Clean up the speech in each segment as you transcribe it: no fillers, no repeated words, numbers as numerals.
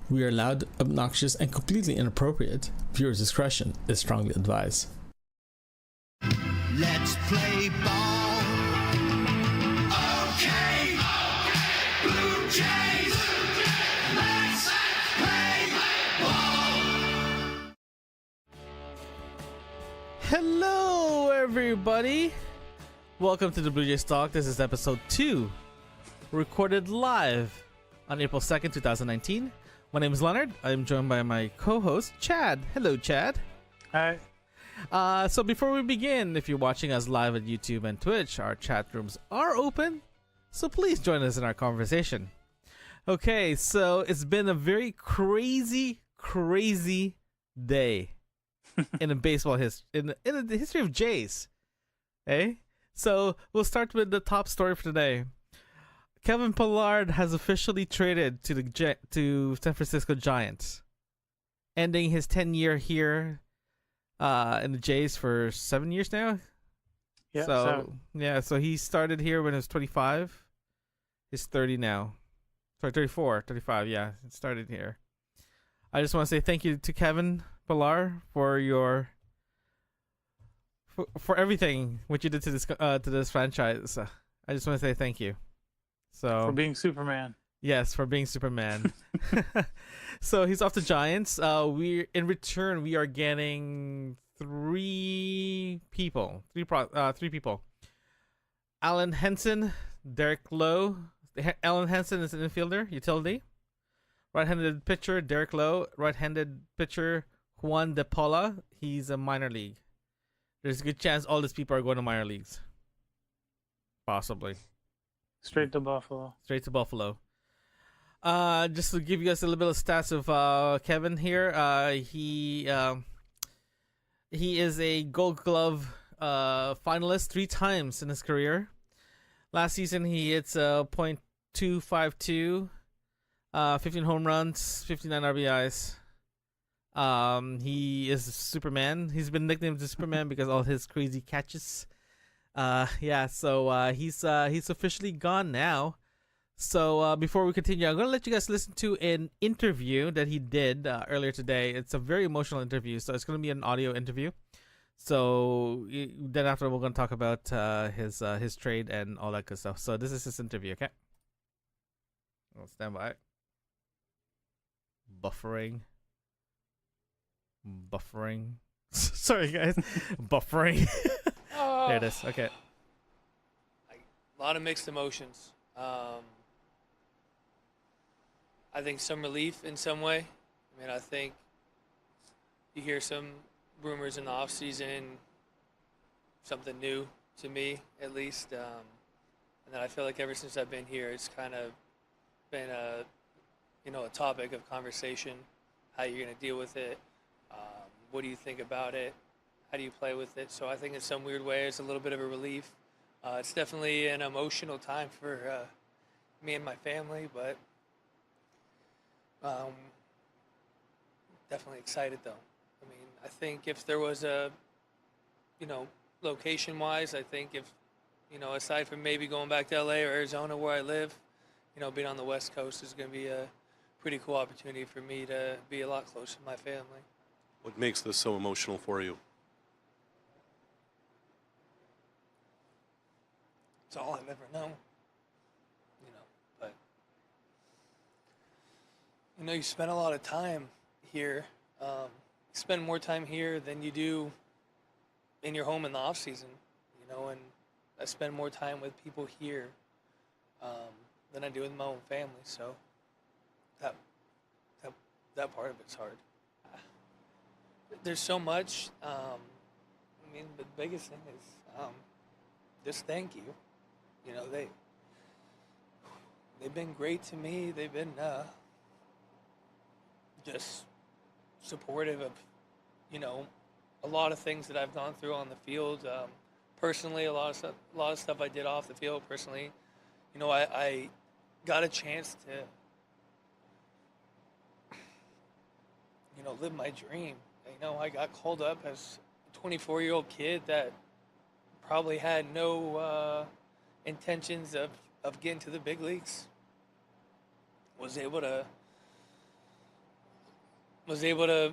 We are loud, obnoxious, and completely inappropriate. Viewers' discretion is strongly advised. Let's play ball. Okay. Blue Jays. Let's play ball. Hello, everybody. Welcome to the Blue Jays Talk. This is episode 2, recorded live on April 2nd, 2019. My name is Leonard. I am joined by my co-host, Chad. Hello, Chad. Hi. So before we begin, if you're watching us live at YouTube and Twitch, our chat rooms are open, so please join us in our conversation. Okay, so it's been a very crazy day in the baseball in the history of Jays. Okay, so we'll start with the top story for today. Kevin Pillar has officially traded to San Francisco Giants, ending his 10-year here in the Jays for 7 years now. So he started here when he was 25. He's 30 now. Sorry, 34, 35. Yeah, it started here. I just want to say thank you to Kevin Pillar for for everything what you did to this franchise. I just want to say thank you. So For being Superman. Yes, for being Superman. So he's off the Giants. We are getting three people. Alan Henson, Derek Lowe. Alan Henson is an infielder, utility. Right-handed pitcher, Derek Lowe. Right-handed pitcher, Juan De Paula. He's a minor league. There's a good chance all these people are going to minor leagues. Possibly. Straight to Buffalo. Just to give you guys a little bit of stats of Kevin here. He is a Gold Glove finalist 3 times in his career. Last season he hits .252, 15 home runs, 59 RBIs. He is Superman. He's been nicknamed the Superman because all his crazy catches. So he's officially gone now. So before we continue, I'm going to let you guys listen to an interview that he did earlier today. It's a very emotional interview, so it's going to be an audio interview. So then after, we're going to talk about his trade and all that good stuff. So this is his interview, okay? I'll stand by. Buffering. Sorry, guys. Buffering. There it is. Okay. A lot of mixed emotions. I think some relief in some way. I mean, I think you hear some rumors in the off season, something new to me at least, and then I feel like ever since I've been here, it's kind of been a topic of conversation. How you're going to deal with it? What do you think about it? How do you play with it? So I think in some weird way, it's a little bit of a relief. It's definitely an emotional time for me and my family, but definitely excited though. I mean, I think if there was a, location-wise, I think if, aside from maybe going back to LA or Arizona where I live, being on the West Coast is going to be a pretty cool opportunity for me to be a lot closer to my family. What makes this so emotional for you? It's all I've ever known, but you spend a lot of time here. You spend more time here than you do in your home in the off season, and I spend more time with people here than I do with my own family. So that part of it's hard. There's so much. The biggest thing is just thank you. They've been great to me. They've been just supportive of, a lot of things that I've gone through on the field. Personally, a lot of stuff I did off the field. Personally, I got a chance to, live my dream. I got called up as a 24-year-old kid that probably had no intentions of getting to the big leagues. Was able to was able to,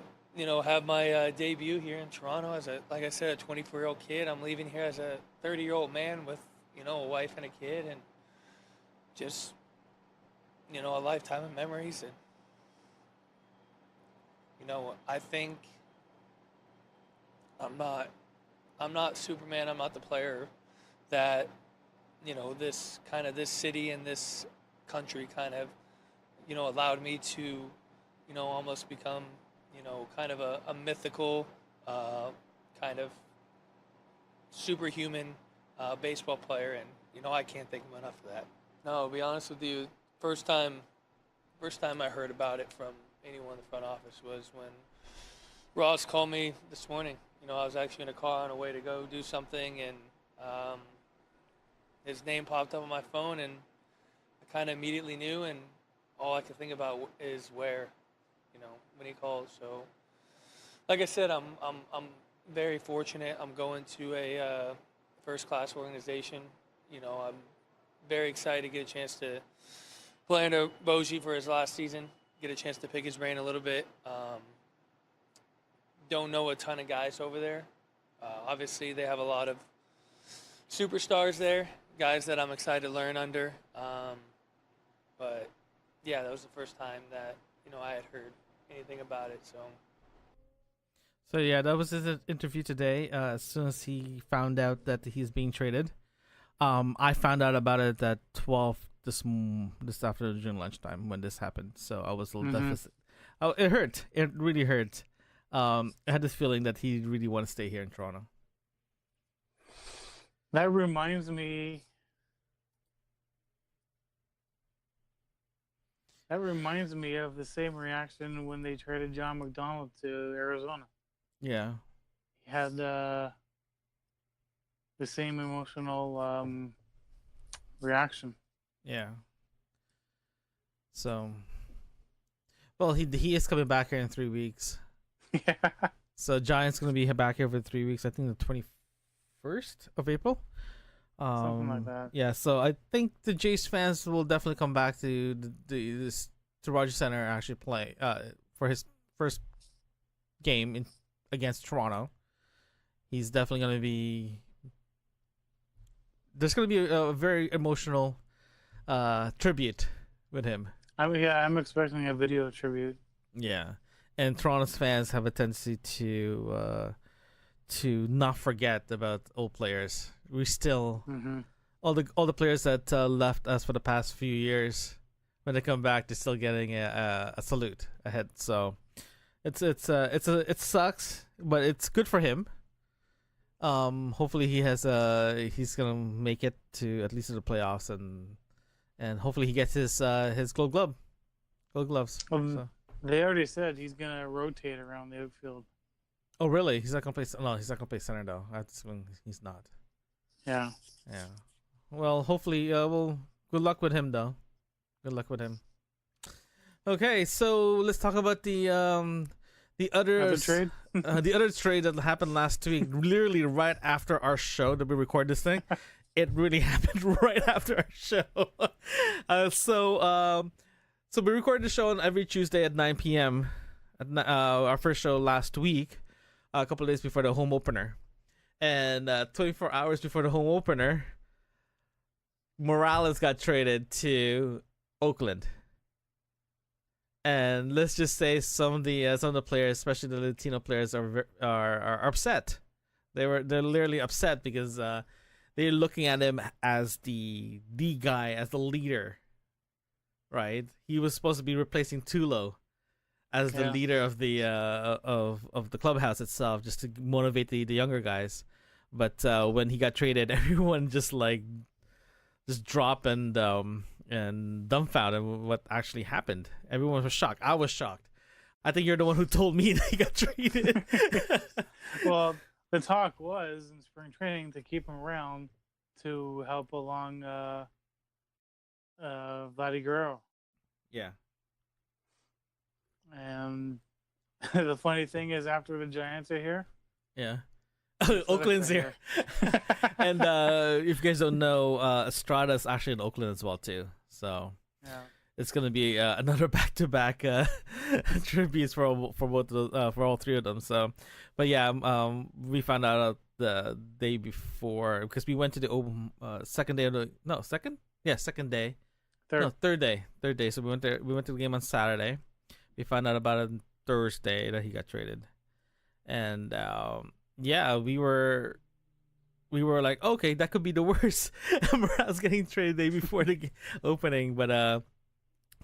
have my debut here in Toronto as like I said, a 24-year-old kid. I'm leaving here as a 30-year-old man with, a wife and a kid, and just, a lifetime of memories. And, I think I'm not Superman. I'm not the player that, this city and this country kind of, allowed me to, almost become, kind of a mythical, kind of superhuman baseball player. And, I can't thank him enough for that. No, to be honest with you, first time I heard about it from anyone in the front office was when Ross called me this morning. I was actually in a car on a way to go do something, and his name popped up on my phone, and I kind of immediately knew, and all I could think about is where, when he called. So, like I said, I'm very fortunate. I'm going to a first-class organization. I'm very excited to get a chance to play under Boji for his last season, get a chance to pick his brain a little bit. Don't know a ton of guys over there. Obviously, they have a lot of superstars there, guys that I'm excited to learn under. But, yeah, that was the first time that, I had heard anything about it. So yeah, that was his interview today. As soon as he found out that he's being traded, I found out about it at 12 this afternoon during lunchtime when this happened. So I was a little deficit. Oh, it hurt. It really hurt. I had this feeling that he really wanted to stay here in Toronto. That reminds me. That reminds me of the same reaction when they traded John McDonald to Arizona. Yeah. He had the same emotional reaction. Yeah. So, well, he is coming back here in 3 weeks. Yeah. So Giants going to be back here for 3 weeks. I think the 21st of April. Something like that. Yeah. So I think the Jays fans will definitely come back to to Rogers Center and actually play for his first game against Toronto. He's definitely going to be. There's going to be a very emotional tribute with him. I'm expecting a video tribute. Yeah, and Toronto's fans have a tendency to not forget about old players. We still all the players that left us for the past few years, when they come back, they're still getting a salute ahead. So it sucks, but it's good for him. Hopefully he's gonna make it to at least to the playoffs, and hopefully he gets his gold gloves. So. They already said he's gonna rotate around the outfield. Oh really? He's not gonna play. No, he's not gonna play center though. That's when he's not. Yeah. Yeah. Well, hopefully, good luck with him though. Good luck with him. Okay, so let's talk about the other trade. The other trade that happened last week, literally right after our show that we record this thing. It really happened right after our show. So we record the show on every Tuesday at 9 p.m. Our first show last week, a couple of days before the home opener. And 24 hours before the home opener, Morales got traded to Oakland. And let's just say some of the players, especially the Latino players, are upset. They're literally upset because they're looking at him as the guy, as the leader, right? He was supposed to be replacing Tulo as the leader of the of the clubhouse itself, just to motivate the younger guys. But when he got traded, everyone just dropped and dumbfounded what actually happened. Everyone was shocked. I was shocked. I think you're the one who told me that he got traded. Well, the talk was in spring training to keep him around to help along Vladdy Guerrero. Yeah. And the funny thing is, after the Giants are here, yeah. Oakland's here. And if you guys don't know, Estrada's actually in Oakland as well too. So it's gonna be another back-to-back tributes for all three of them. So, but yeah, we found out the day before because we went to the second day of the second day, third day. So we went there. We went to the game on Saturday. We found out about it on Thursday that he got traded, and yeah, we were like, okay, that could be the worst. Morales getting traded the day before the opening, but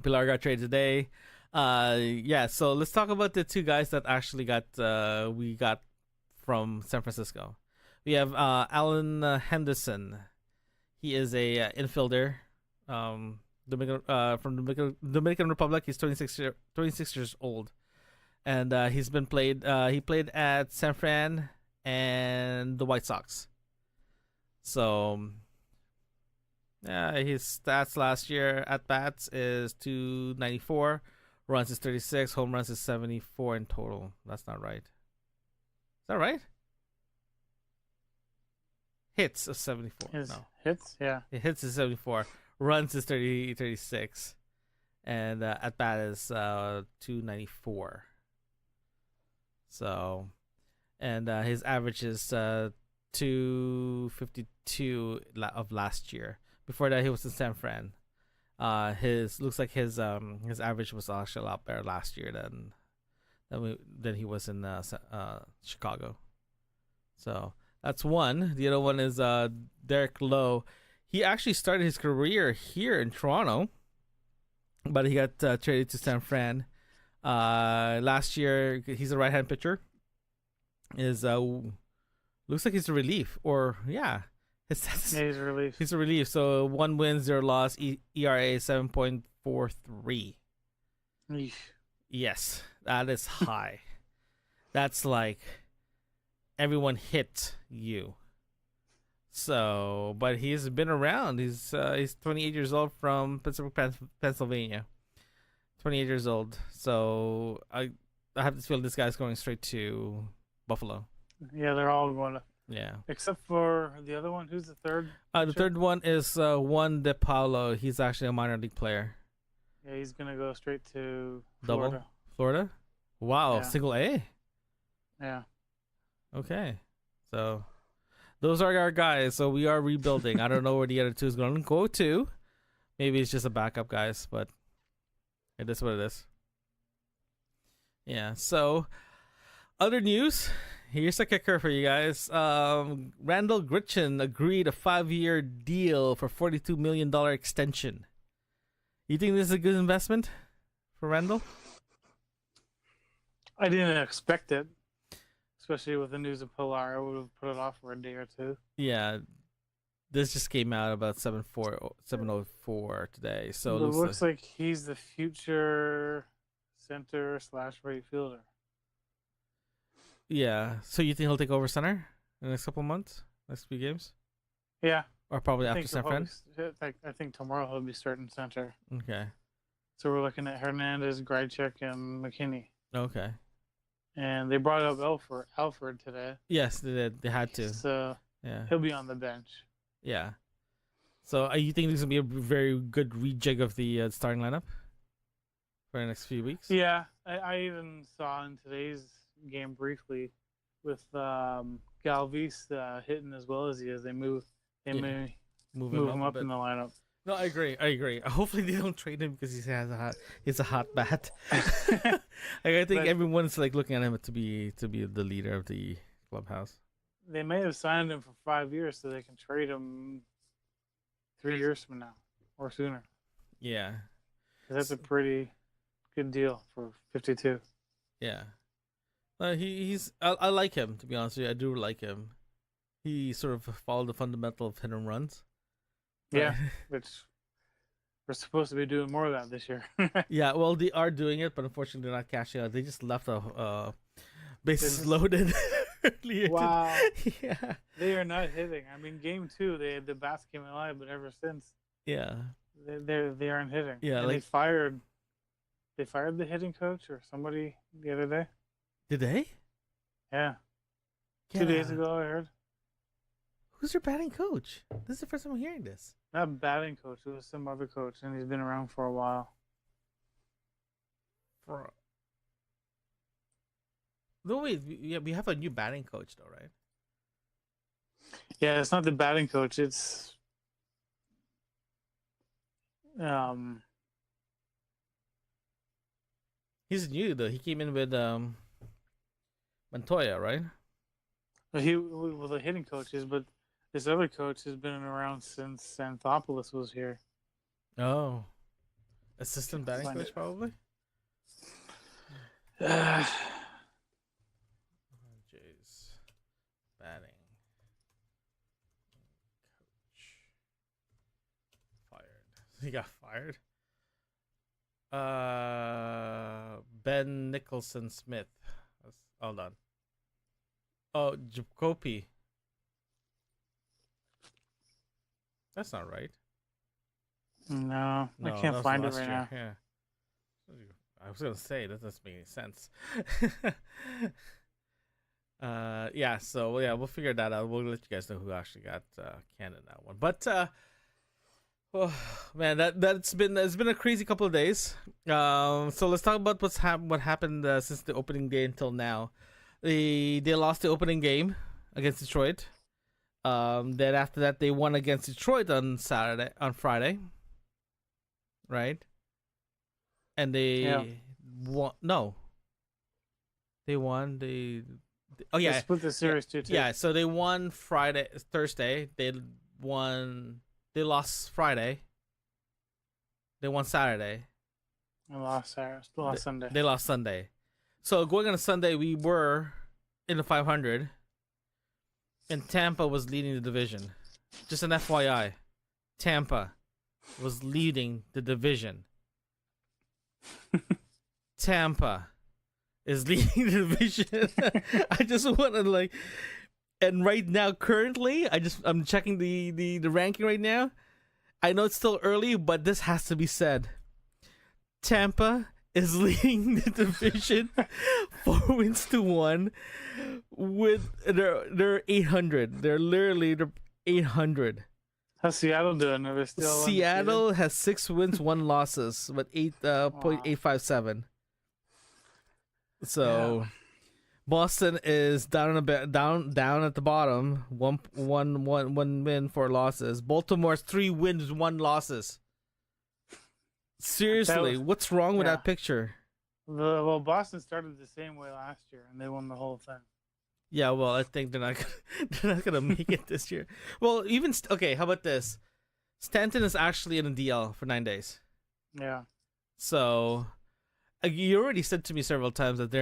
Pilar got traded today. Yeah, so let's talk about the two guys that actually we got from San Francisco. We have Alan Henderson. He is a infielder from the Dominican Republic. He's 26 years old, and he played at San Fran and the White Sox. So yeah, his stats last year at bats is 294, runs is 36, home runs is 74 in total. That's not right. Is that right? Hits is 74. Hits, yeah. Hits is 74. Runs is 36. And at bat is 294. So, and his average is 252 of last year. Before that, he was in San Fran. His average was actually a lot better last year than he was in Chicago. So that's one. The other one is Derek Lowe. He actually started his career here in Toronto, but he got traded to San Fran last year. He's a right-hand pitcher. Looks like he's a relief, or yeah. He's a relief. He's a relief. So 1 win, 0 loss, ERA 7.43. Eesh. Yes, that is high. That's like everyone hit you. So, but he's been around. He's 28 years old from Pittsburgh, Pennsylvania. 28 years old. So I have to feel this guy's going straight to Buffalo. Yeah, they're all going to. Yeah. Except for the other one. Who's the third? The third one is Juan De Paulo. He's actually a minor league player. Yeah, he's going to go straight to Florida. Florida? Wow, Yeah. Single A? Yeah. Okay. So those are our guys. So we are rebuilding. I don't know where the other two is going to go to. Maybe it's just a backup, guys, but it is what it is. Yeah. So other news. Here's a kicker for you guys. Randall Gritchen agreed a 5-year deal for $42 million extension. You think this is a good investment for Randall? I didn't expect it, especially with the news of Pilar. I would have put it off for a day or two. Yeah, this just came out about 7:04 today. So it looks like he's the future center / right fielder. Yeah. So you think he'll take over center in the next couple months, next few games, Yeah. or probably after San Fran? I think tomorrow he'll be starting center. Okay. So we're looking at Hernandez, Grychek, and McKinney. Okay. And they brought up Alfred today. Yes, they did. They had to. So Yeah. he'll be on the bench. Yeah. So you think this will be a very good rejig of the starting lineup for the next few weeks? Yeah. I even saw in today's game briefly with Galvis hitting as well as he is. They move him up in the lineup. No, I agree. Hopefully they don't trade him because he's a hot bat. I think everyone's like looking at him to be the leader of the clubhouse. They may have signed him for 5 years so they can trade him 3 years from now or sooner. Yeah. 'Cause that's a pretty good deal for 52. Yeah. I like him, to be honest with you. I do like him. He sort of followed the fundamental of hit and runs. Yeah, which we're supposed to be doing more of that this year. Yeah, well, they are doing it, but unfortunately they're not cashing out. They just left a bases loaded earlier. Wow. Yeah. They are not hitting. I mean, game 2, the bats came alive, but ever since, Yeah. they aren't hitting. Yeah, and like they fired the hitting coach or somebody the other day. Did they? Yeah. 2 days ago, I heard. Who's your batting coach? This is the first time I'm hearing this. Not batting coach. It was some other coach, and he's been around for a while. No, wait. We have a new batting coach, though, right? Yeah, it's not the batting coach. It's He's new, though. He came in with Montoya, right? the hitting coaches, but this other coach has been around since Anthopoulos was here. Oh. Assistant batting Find coach, it. probably? Uh, Jays. Batting. Coach. Fired. He got fired? Ben Nicholson Smith. Hold on. Oh, Jacopi. That's not right. no, No, I that can't was find it last right year. now. Yeah. I was gonna say that doesn't make any sense. Yeah. So yeah, we'll figure that out. We'll let you guys know who actually got canned in that one. But oh, man, it's been a crazy couple of days. So let's talk about what happened since the opening day until now. They lost the opening game against Detroit. Then after that, they won against Detroit on Friday, right? And they won. No, they won. They split the series too. Yeah. So they won Thursday. They lost Friday. They won Saturday. I lost Sunday. They lost Sunday. So going on a Sunday, we were in the 500, and Tampa was leading the division. Just an FYI, Tampa was leading the division. Tampa is leading the division. I just want to and right now, currently, I'm checking the ranking right now. I know it's still early, but this has to be said. Tampa is leading the division 4-1 with their 800. They're literally 800. How's Seattle doing? Are they still Seattle has 6 wins, 1 losses, with 8.857. So Boston is down a bit, down at the bottom. One win, 4 losses. Baltimore's 3 wins, 1 losses. Seriously, what's wrong with that picture? Well, Boston started the same way last year, and they won the whole thing. Yeah, well, I think they're not gonna make it this year. Well, okay. How about this? Stanton is actually in a DL for 9 days. Yeah. So, you already said to me several times that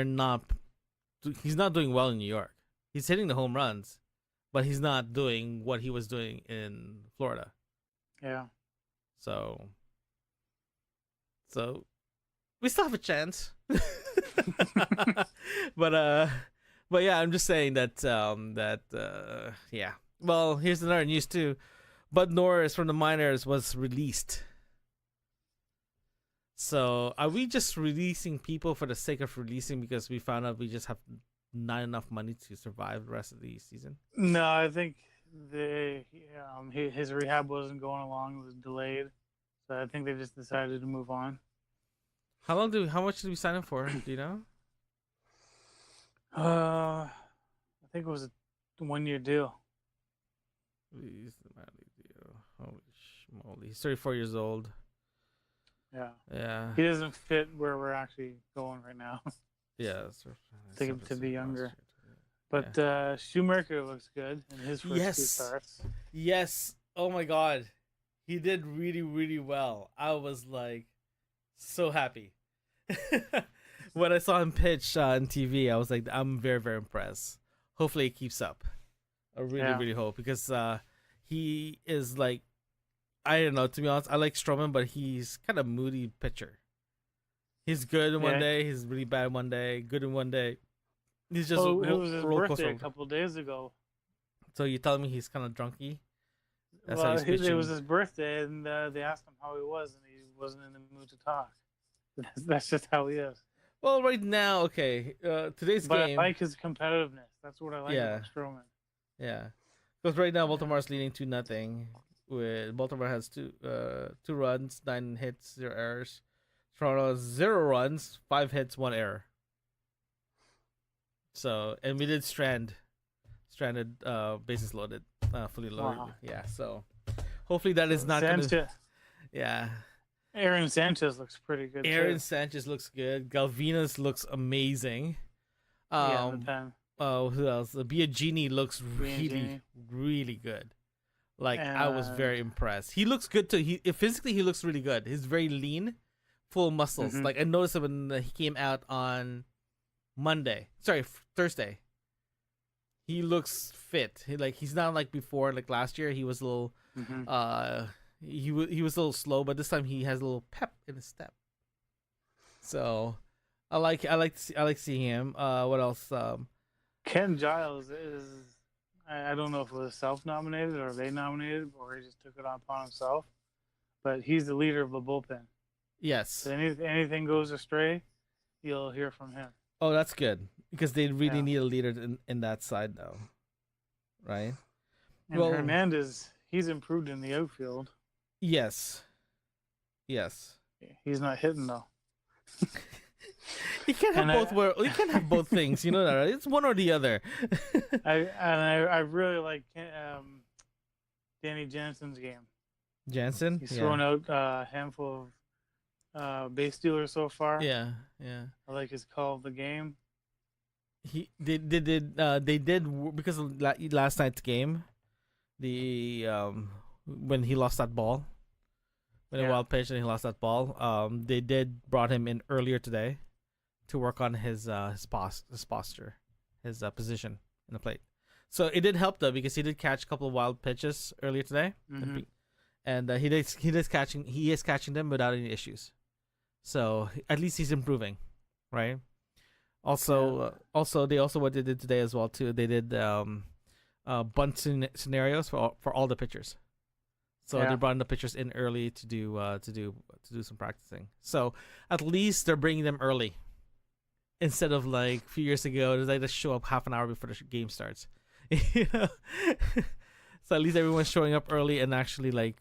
he's not doing well in New York. He's hitting the home runs, but he's not doing what he was doing in Florida. Yeah. So we still have a chance. But yeah, I'm just saying that yeah. Well, here's another news too. Bud Norris from the minors was released. So are we just releasing people for the sake of releasing because we found out we just have not enough money to survive the rest of the season? No, I think his rehab wasn't going along. It was delayed. So I think they just decided to move on. How much did we sign him for? Do you know? I think it was a 1-year deal. Holy moly. He's 34 years old. Yeah. Yeah. He doesn't fit where we're actually going right now. Yeah. Think him to be younger. But Schumacher looks good in his first 2 starts. Yes. Oh my God. He did really, really well. I was so happy. When I saw him pitch on TV, I was like, I'm very, very impressed. Hopefully it keeps up. I really, really hope, because he is I don't know, to be honest, I like Stroman, but he's kind of moody pitcher. He's good in one day, he's really bad one day, good in one day. He's just it was his birthday a couple of days ago. So you're telling me he's kind of drunky? That's well, how he's pitching. It was his birthday, and they asked him how he was, and he wasn't in the mood to talk. That's just how he is. Well, right now, okay, today's but game. I like his competitiveness. That's what I like about Stroman. Yeah, because right now Baltimore's leading 2-0. With Baltimore has two runs, 9 hits, 0 errors. Toronto 0 runs, 5 hits, 1 error. So, and we did stranded, bases loaded, fully loaded. Wow. Yeah. So, hopefully that is not going to. Sanchez, Yeah. Aaron Sanchez looks pretty good. Aaron too. Sanchez looks good. Galvinas looks amazing. Yeah, the 10. Oh, who else? Biagini looks really, Biagini. really good. Like, I was And- very impressed. He looks good too. Physically he looks really good. He's very lean, full muscles. Mhm. Like, I noticed it when he came out on Thursday. He looks fit. He's not like before. Like last year, he was a little Mhm. he was a little slow, but this time he has a little pep in his step. So, I like seeing him. What else? Ken Giles is, I don't know if it was self-nominated or they nominated, or he just took it upon himself, but he's the leader of the bullpen. Yes. So anything goes astray, you'll hear from him. Oh, that's good because they really Yeah. need a leader in that side though, right? And Well- Hernandez, he's improved in the outfield. Yes. He's not hitting though. You can't have And both. You can't have both things. You know that, right? It's one or the other. I really like Danny Jansen's game. Jansen. He's thrown out a handful of base stealers so far. Yeah. I like his call of the game. They did because of last night's game. The when he lost that ball, when a Yeah. wild pitch and he lost that ball. They did brought him in earlier today to work on his posture, his position in the plate. So it did help though because he did catch a couple of wild pitches earlier today, Mhm. and he is catching them without any issues. So at least he's improving, right? Also, what they did today as well too. They did bunt scenarios for all the pitchers. So Yeah. they brought the pitchers in early to do some practicing. So at least they're bringing them early, instead of like a few years ago they just show up half an hour before the game starts. You know? So at least everyone's showing up early and actually like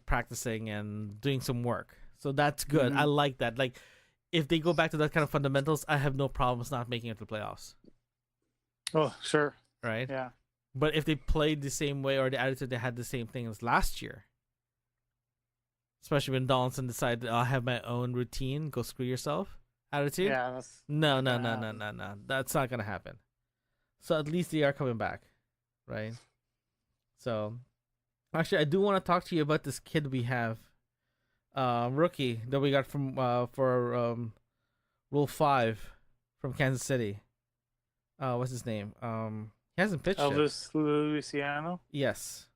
practicing and doing some work. So that's good. Mhm. I like that. Like if they go back to that kind of fundamentals, I have no problems not making it to the playoffs. Oh, sure. Right? Yeah. But if they played the same way or the attitude they had the same thing as last year, especially when Donaldson decided I'll have my own routine, go screw yourself attitude. Yeah, that's No. gonna That's not gonna happen. So at least they are coming back, right? So actually I do want to talk to you about this kid we have, rookie that we got from for Rule 5 from Kansas City. What's his name? He hasn't pitched yet. Elvis Luciano. Yes.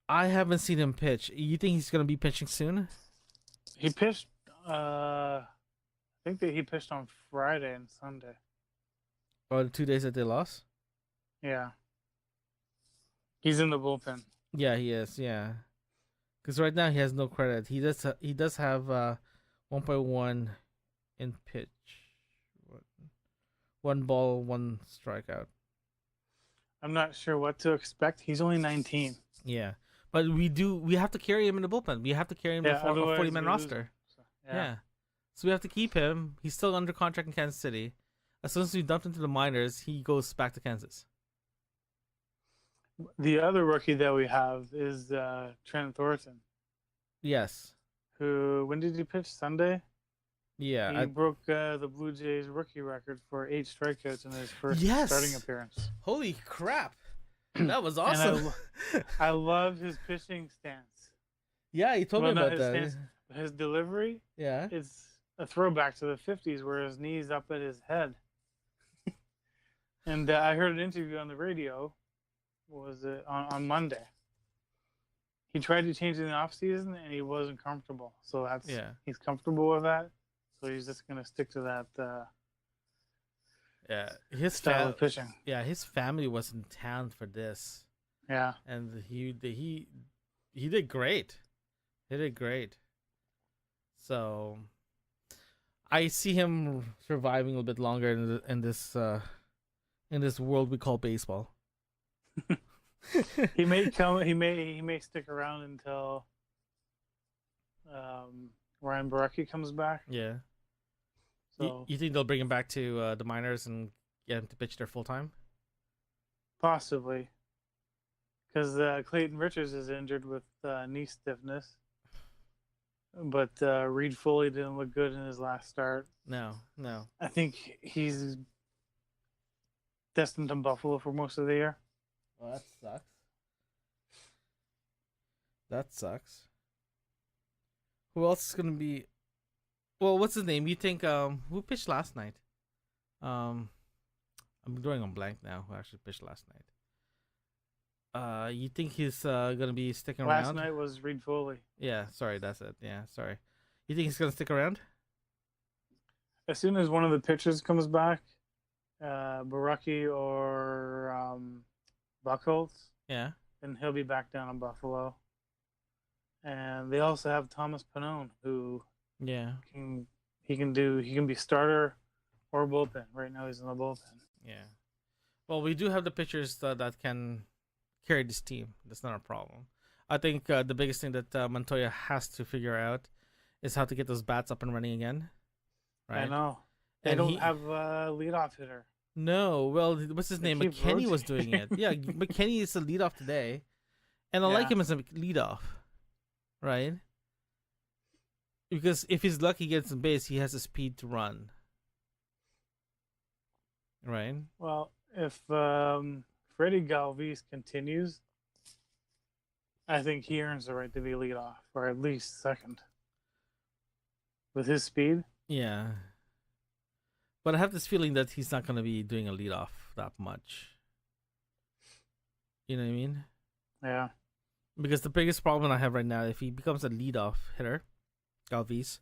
I haven't seen him pitch. You think he's gonna be pitching soon? He pitched. I think that he pitched on Friday and Sunday. Or the 2 days that they lost? Yeah. He's in the bullpen. Yeah, he is. Yeah, because right now he has no credit. He does have 1.1 in pitch. 1 ball, 1 strikeout. I'm not sure what to expect. He's only 19. Yeah, but we have to carry him in the bullpen. We have to carry him Yeah, for a otherwise 40-man we lose roster. him. So, Yeah. So we have to keep him. He's still under contract in Kansas City. As soon as we dumped him to the minors, he goes back to Kansas. The other rookie that we have is Trent Thornton, Yes. who, when did he pitch? Sunday? Yeah. He broke the Blue Jays rookie record for 8 strikeouts in his first Yes! starting appearance. Holy crap. That was And awesome. I love his pitching stance. Yeah, he told Well, me not about his that. stance, his delivery Yeah. is a throwback to the 50s where his knee's up at his head. And I heard an interview on the radio, was it on Monday. He tried to change it in the off season and he wasn't comfortable. So he's comfortable with that. So he's just gonna stick to that Yeah. His style of pitching. Yeah, his family was in town for this. Yeah. And he did great. He did great. So I see him surviving a little bit longer in this world we call baseball. He may come. He may stick around until Ryan Barucki comes back. Yeah. So You think they'll bring him back to the minors and get him to pitch there full time? possibly, because Clayton Richards is injured with knee stiffness, but Reed Foley didn't look good in his last start. No. I think he's destined to Buffalo for most of the year. Well, that sucks. That sucks. Who else is gonna be? Well, what's his name? You think who pitched last night? I'm drawing on blank now. Who actually pitched last night? You think he's gonna be sticking around? Last night was Reed Foley. Yeah, sorry, that's it. Yeah, sorry. You think he's gonna stick around? As soon as one of the pitchers comes back, Barucki or Buchholz, Yeah. then he'll be back down in Buffalo. And they also have Thomas Pannone, who Yeah. can be starter or bullpen. Right now he's in the bullpen. Yeah. Well, we do have the pitchers that can carry this team. That's not a problem. I think the biggest thing that Montoya has to figure out is how to get those bats up and running again. Right? I know. They And don't have a leadoff hitter. No. Well, what's his They name? keep McKinney was rotating. doing it. Yeah, McKinney is the leadoff today. And I like Yeah. him as a leadoff. Right? Because if he's lucky, he gets some base, he has the speed to run. Right? Well, if Freddie Galvis continues, I think he earns the right to be leadoff, or at least second. With his speed, Yeah. But I have this feeling that he's not going to be doing a leadoff that much. You know what I mean? yeah. Because the biggest problem I have right now, if he becomes a leadoff hitter, Galvis,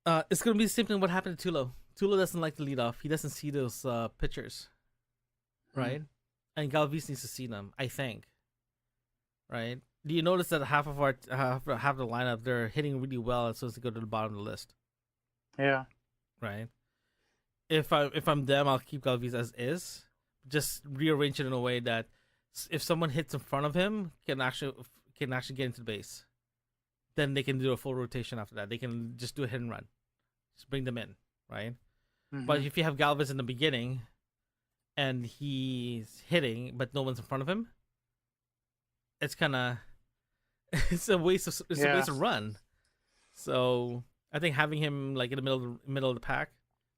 it's going to be the same thing what happened to Tulo. Tulo doesn't like the leadoff. He doesn't see those pitchers. Right? And Galvis needs to see them, I think. Right? Do you notice that half of the lineup, they're hitting really well as soon as they go to the bottom of the list? Yeah. Right. If I'm them, I'll keep Galvis as is. Just rearrange it in a way that if someone hits in front of him, can actually get into the base. Then they can do a full rotation after that. They can just do a hit and run. Just bring them in, right? Mhm. But if you have Galvis in the beginning, and he's hitting, but no one's in front of him, it's kind of it's a waste of run. So I think having him like in the middle of the pack,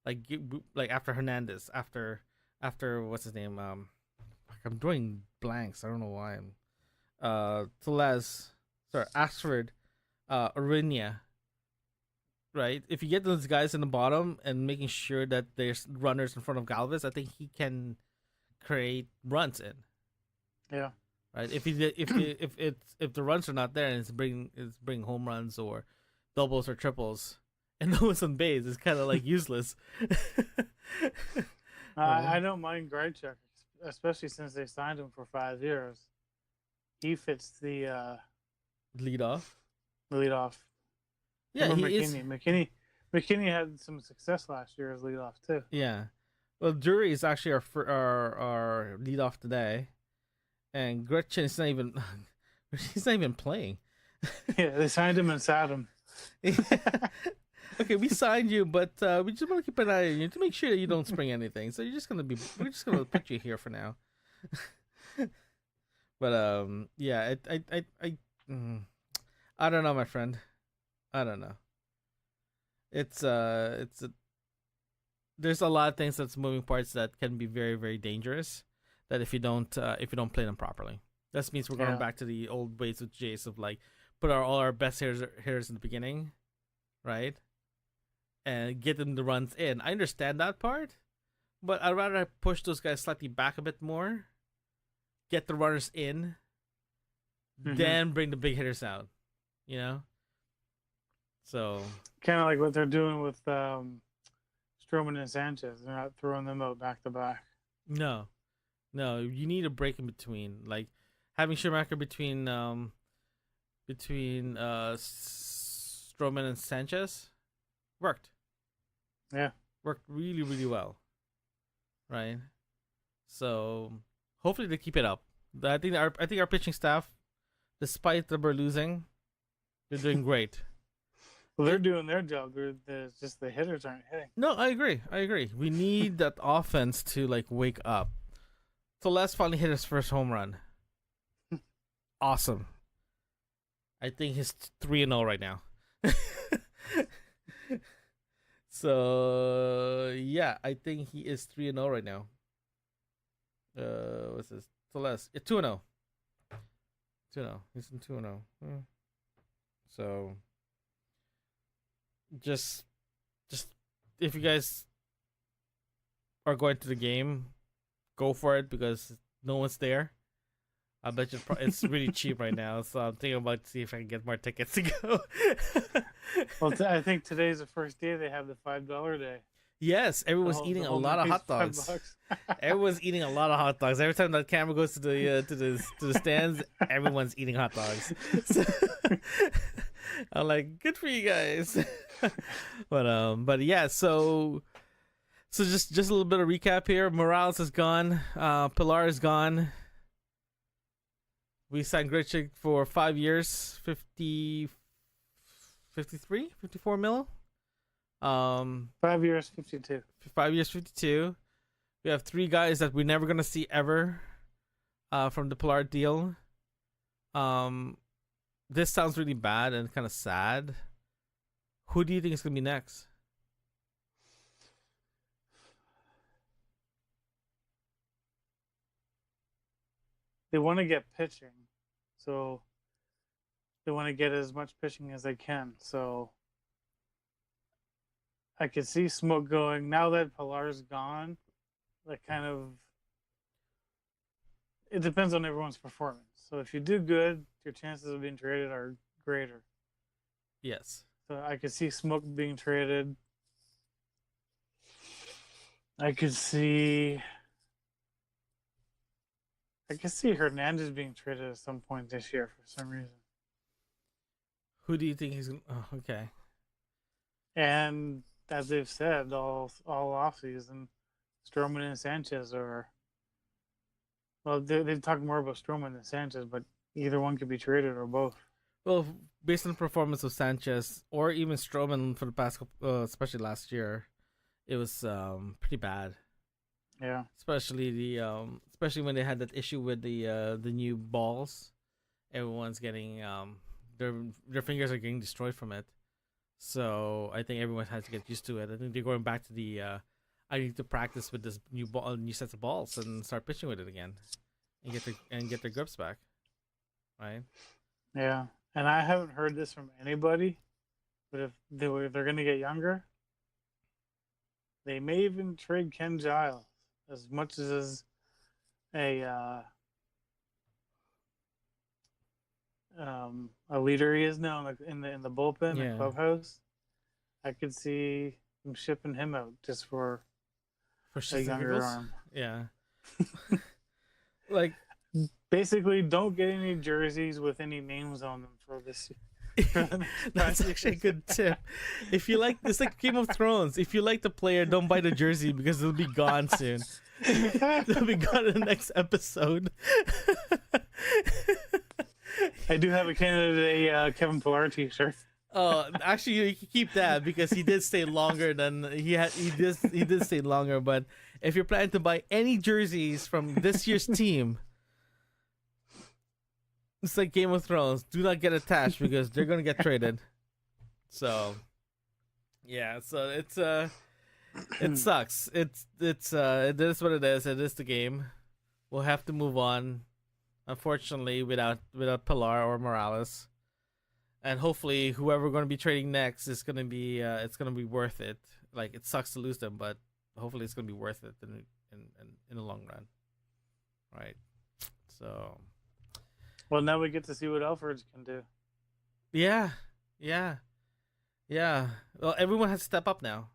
like after Hernandez, after what's his name? I'm drawing blanks. I don't know why. Ashford, Arinia. Right? If you get those guys in the bottom and making sure that there's runners in front of Galvis, I think he can create runs in. Yeah. Right? If the runs are not there and it's bring home runs or doubles or triples and no one's on base, it's kind of like useless. I don't mind Grichuk, especially since they signed him for 5 years. He fits the leadoff. leadoff. Yeah, he McKinney. is. McKinney had some success last year as leadoff too. Yeah. Well, Drury is actually our leadoff today, and Gretchen is not even he's not even playing. Yeah, they signed him and sat him. Okay, we signed you, but we just want to keep an eye on you to make sure that you don't spring anything. So we're just gonna put you here for now. But yeah, I don't know, my friend. I don't know. There's a lot of things that's moving parts that can be very, very dangerous. That if you don't play them properly, that means we're going back to the old ways with Jace of like put all our best hitters in the beginning, right, and get them the runs in. I understand that part, but I'd rather push those guys slightly back a bit more, get the runners in, then bring the big hitters out. You know. So kind of like what they're doing with Stroman and Sanchez. They're not throwing them out back to back. No, you need a break in between. Like having Schumacher between Stroman and Sanchez worked. Yeah, worked really, really well. Right. So hopefully they keep it up. I think our pitching staff, despite that we're losing, They're doing great. Well, they're doing their job. Just the hitters aren't hitting. No, I agree. We need that offense to like wake up. So Les finally hit his first home run. Awesome. I think he's 3-0 right now. So yeah, I think he is 3-0 right now. What's this? Celeste, 2-0. 2-0. He's in 2-0. So just if you guys are going to the game, go for it because no one's there. I bet you it's really cheap right now, so I'm thinking about see if I can get more tickets to go. Well, I think today's the first day they have the $5 day. Yes, everyone's eating a lot of hot dogs. Everyone's eating a lot of hot dogs. Every time that camera goes to the stands, everyone's eating hot dogs. So, I'm like, good for you guys. But yeah, so just a little bit of recap here. Morales is gone. Pilar is gone. We signed Grichuk for 5 years, 54 mil. 5 years, 52. 5 years, 52. We have 3 guys that we're never gonna see ever, from the Pilar deal. This sounds really bad and kind of sad. Who do you think is gonna be next? They want to get pitching, so they want to get as much pitching as they can. So I could see Smoke going, now that Pilar's gone, like kind of, it depends on everyone's performance. So if you do good, your chances of being traded are greater. Yes. So I could see Smoke being traded. I could see Hernandez being traded at some point this year for some reason. Who do you think he's gonna? Oh, okay. And as they've said all offseason, Stroman and Sanchez are. Well, they're talking more about Stroman than Sanchez, but either one could be traded or both. Well, based on the performance of Sanchez or even Stroman for the past couple, especially last year, it was pretty bad. Yeah. Especially when they had that issue with the new balls. Everyone's getting their fingers are getting destroyed from it. So I think everyone has to get used to it. I think they're going back to the I need to practice with this new sets of balls and start pitching with it again, and get their grips back, right? Yeah, and I haven't heard this from anybody, but if they're going to get younger, they may even trade Ken Giles as much as a leader he is now in the bullpen, the clubhouse. I could see them shipping him out just for a younger arm. Yeah. Like, basically, don't get any jerseys with any names on them for this year. That's actually a good tip. If you like, it's like Game of Thrones. If you like the player, don't buy the jersey because it'll be gone soon. It'll be gone in the next episode. I do have a candidate, Kevin Pilar t-shirt. Oh, actually, you can keep that because he did stay longer than he did stay longer. But if you're planning to buy any jerseys from this year's team, it's like Game of Thrones. Do not get attached because they're gonna get traded. So, yeah. So it's it sucks. It is what it is. It is the game. We'll have to move on. Unfortunately, without Pilar or Morales. And hopefully, whoever we're going to be trading next is going to be it's going to be worth it. Like, it sucks to lose them, but hopefully it's going to be worth it in the long run, right? So, well, now we get to see what Alfred's can do. Yeah. Well, everyone has to step up now.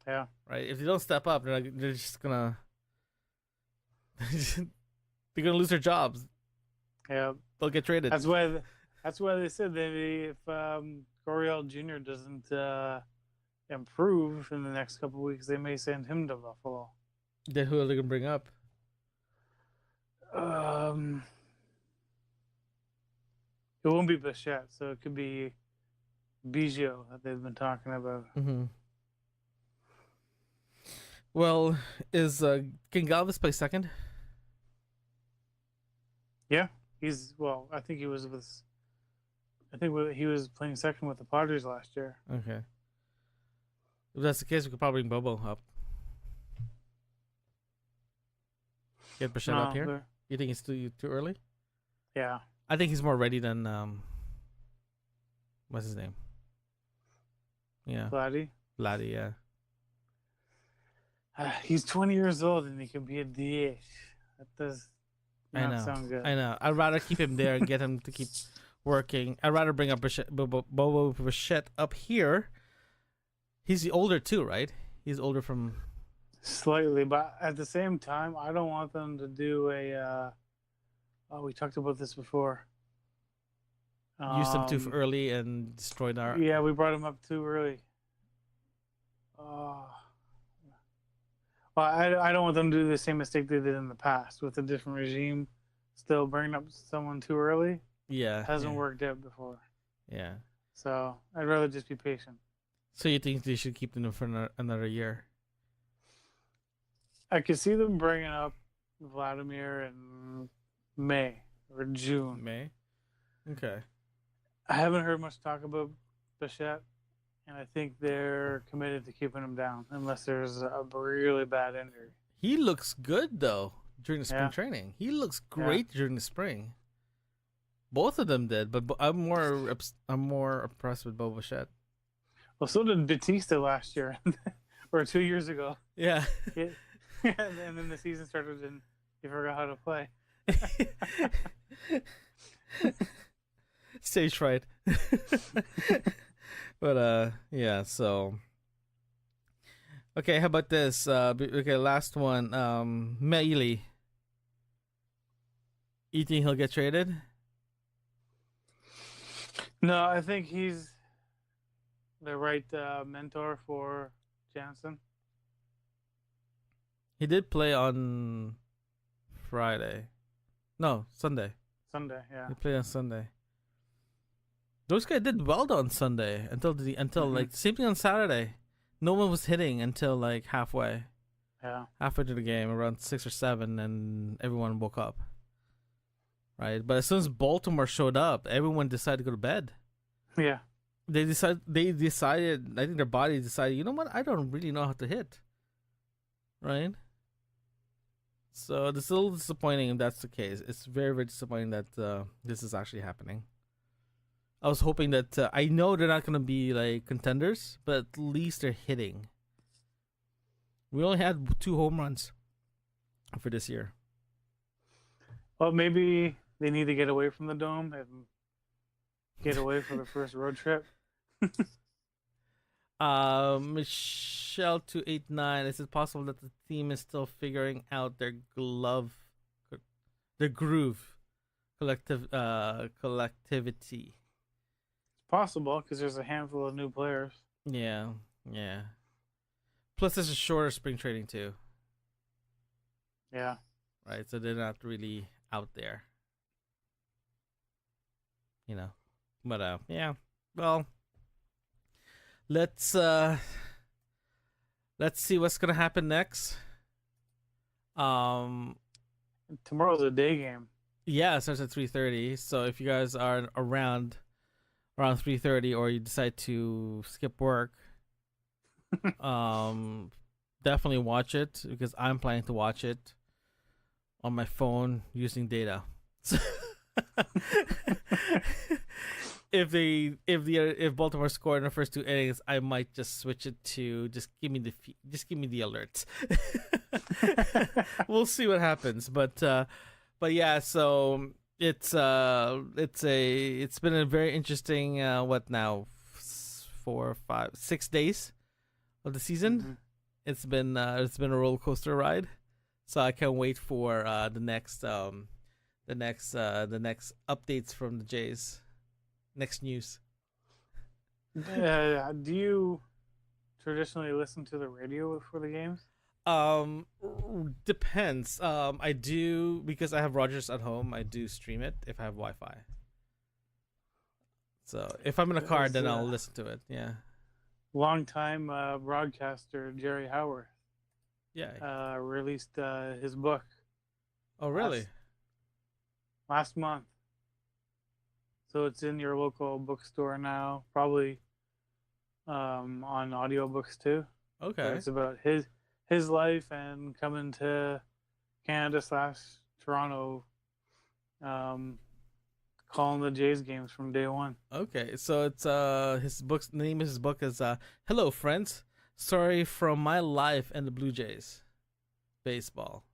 Yeah. Right. If they don't step up, they're just gonna they're gonna lose their jobs. Yeah. They'll get traded. That's why they said that if Gurriel Jr. doesn't improve in the next couple of weeks, they may send him to Buffalo. Then who are they gonna bring up? It won't be Bichette, so it could be Biggio that they've been talking about. Mm-hmm. Well, can Galvis play second? Yeah, I think he was playing second with the Padres last year. Okay. If that's the case, we could probably bring Bobo up. Get Bichette up here. You think it's too early? Yeah. I think he's more ready than what's his name? Yeah. Vladdy, yeah. he's 20 years old and he can be a DH. That does not sound good. I know. I'd rather keep him there and get him to keep working. I'd rather bring up Bobo Bichette up here. He's older too, right? He's older from slightly, but at the same time, I don't want them to do a. We talked about this before. Use them too early and destroy our. Yeah, we brought him up too early. Well, I don't want them to do the same mistake they did in the past with a different regime. Still bringing up someone too early. Yeah, hasn't worked out before. Yeah. So I'd rather just be patient. So you think they should keep them for another year? I could see them bringing up Vladimir in May or June. May? Okay. I haven't heard much talk about Bichette, and I think they're committed to keeping him down unless there's a really bad injury. He looks good, though, during the spring training. He looks great during the spring. Both of them did, but I'm more impressed with Bo Bichette. Well, so did Batista last year, or 2 years ago. Yeah. And then the season started and he forgot how to play. Stage fright. But yeah, so okay, how about this? Okay, last one. Meili. You think he'll get traded? No, I think he's the right mentor for Jansen. He did play on Friday. No, Sunday. Sunday, yeah. He played on Sunday. Those guys did well on Sunday until like same thing on Saturday. No one was hitting until like halfway. Yeah. Halfway to the game, around 6 or 7, and everyone woke up. Right, but as soon as Baltimore showed up, everyone decided to go to bed. Yeah. They decided. I think their body decided. You know what? I don't really know how to hit. Right. So it's a little disappointing if that's the case. It's very, very disappointing that this is actually happening. I was hoping that I know they're not going to be like contenders, but at least they're hitting. We only had 2 home runs for this year. Well, maybe they need to get away from the dome and get away for the first road trip. Michelle 289. Is it possible that the team is still figuring out their groove, collectivity? It's possible because there's a handful of new players. Yeah. Plus, this is shorter spring training too. Yeah. Right, so they're not really out there. You know, but yeah. Well, let's see what's gonna happen next. Tomorrow's a day game. Yeah, it starts at 3:30. So if you guys are around 3:30, or you decide to skip work, definitely watch it, because I'm planning to watch it on my phone using data. If Baltimore scored in the first 2 innings, I might just switch it to just give me the alerts. We'll see what happens, but yeah. So it's been a very interesting 4, 5, 6 days of the season. Mm-hmm. It's been a roller coaster ride. So I can't wait for the next updates from the Jays. Next news. Do you traditionally listen to the radio for the games? Depends. I do, because I have Rogers at home. I do stream it if I have Wi-Fi. So if I'm in a car, then I'll listen to it. Yeah. Longtime broadcaster Jerry Howard. Yeah. Released his book. Oh, really? Last month. So it's in your local bookstore now, probably on audiobooks too. Okay. So it's about his life and coming to Canada / Toronto, calling the Jays games from day one. Okay, so it's his book's the name of his book is Hello Friends, Story from My Life and the Blue Jays Baseball.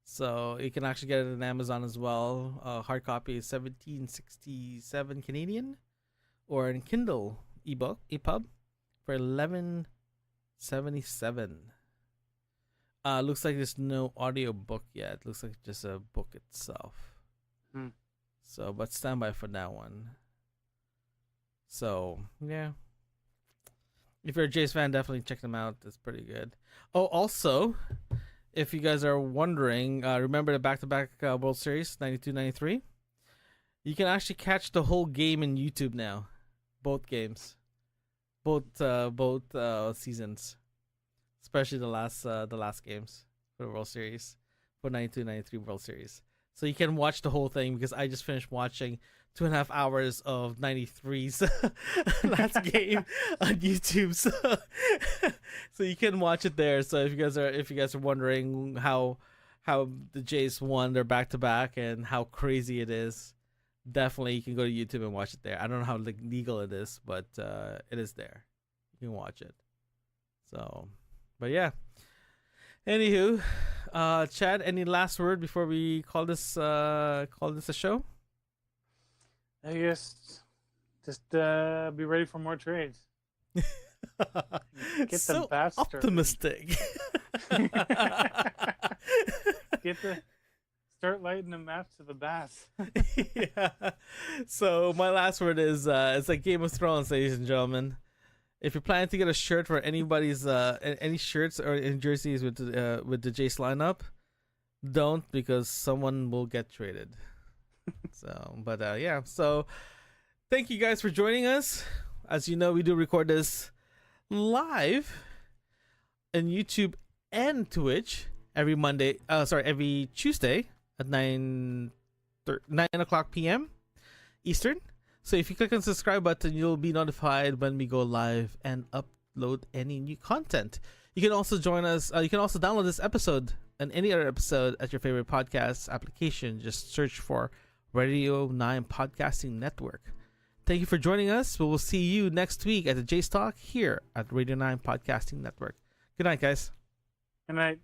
So you can actually get it on Amazon as well. Hard copy is $17.67 Canadian, or in Kindle EPUB for $11.77. Looks like there's no audio book yet. Looks like just a book itself. So, but stand by for that one. So, yeah. If you're a Jays fan, definitely check them out. It's pretty good. Oh, also, if you guys are wondering, remember the back-to-back World Series, 92-93? You can actually catch the whole game in YouTube now. Both games. Both seasons. Especially the last games for the World Series. For 92-93 World Series. So you can watch the whole thing because I just finished watching 2.5 hours of 93's last game on YouTube. So you can watch it there. So if you guys are wondering how the Jays won their back-to-back and how crazy it is, definitely you can go to YouTube and watch it there. I don't know how legal it is, but it is there. You can watch it. So, but yeah. Anywho, Chad, any last word before we call this a show? I guess just be ready for more trades. Get so the bats optimistic. Start lighting the maps to the bats. Yeah. So my last word is it's like Game of Thrones, ladies and gentlemen. If you're planning to get a shirt for anybody's any shirts or in jerseys with the Jays lineup, don't, because someone will get traded. So, but yeah. So, thank you guys for joining us. As you know, we do record this live on YouTube and Twitch every Tuesday at 9 o'clock p.m. Eastern. So if you click on the subscribe button, you'll be notified when we go live and upload any new content. You can also join us. You can also download this episode and any other episode at your favorite podcast application. Just search for Radio9 Podcasting Network. Thank you for joining us. We will see you next week at the Jays Talk here at Radio9 Podcasting Network. Good night, guys. Good night.